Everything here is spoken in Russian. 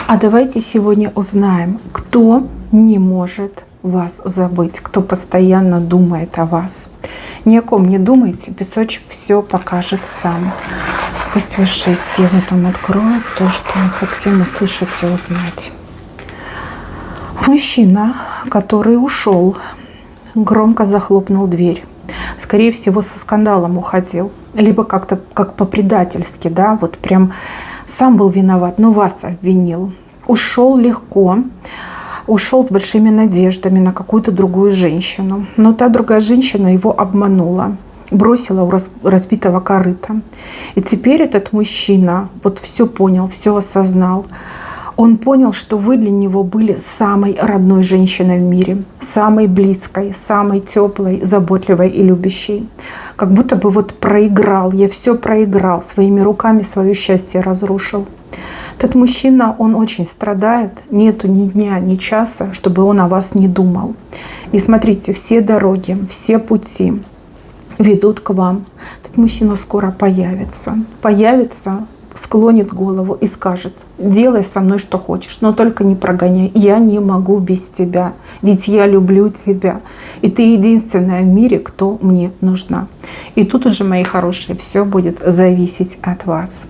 А давайте сегодня узнаем, кто не может вас забыть, кто постоянно думает о вас. Ни о ком не думайте, песочек все покажет сам. Пусть высшие силы там откроют то, что мы хотим услышать и узнать. Мужчина, который ушел, громко захлопнул дверь. Скорее всего, со скандалом уходил. Либо как-то как по-предательски, да, вот прям сам был виноват, но вас обвинил. Ушел легко, ушел с большими надеждами на какую-то другую женщину. Но та другая женщина его обманула, бросила у разбитого корыта. И теперь этот мужчина вот все понял, все осознал. Он понял, что вы для него были самой родной женщиной в мире, самой близкой, самой теплой, заботливой и любящей. Как будто бы вот проиграл, я все проиграл, своими руками свое счастье разрушил. Этот мужчина, он очень страдает, нету ни дня, ни часа, чтобы он о вас не думал. И смотрите, все дороги, все пути ведут к вам. Этот мужчина скоро появится. Склонит голову и скажет: делай со мной что хочешь, но только не прогоняй, я не могу без тебя, ведь я люблю тебя, и ты единственная в мире, кто мне нужна. И тут уже, мои хорошие, все будет зависеть от вас.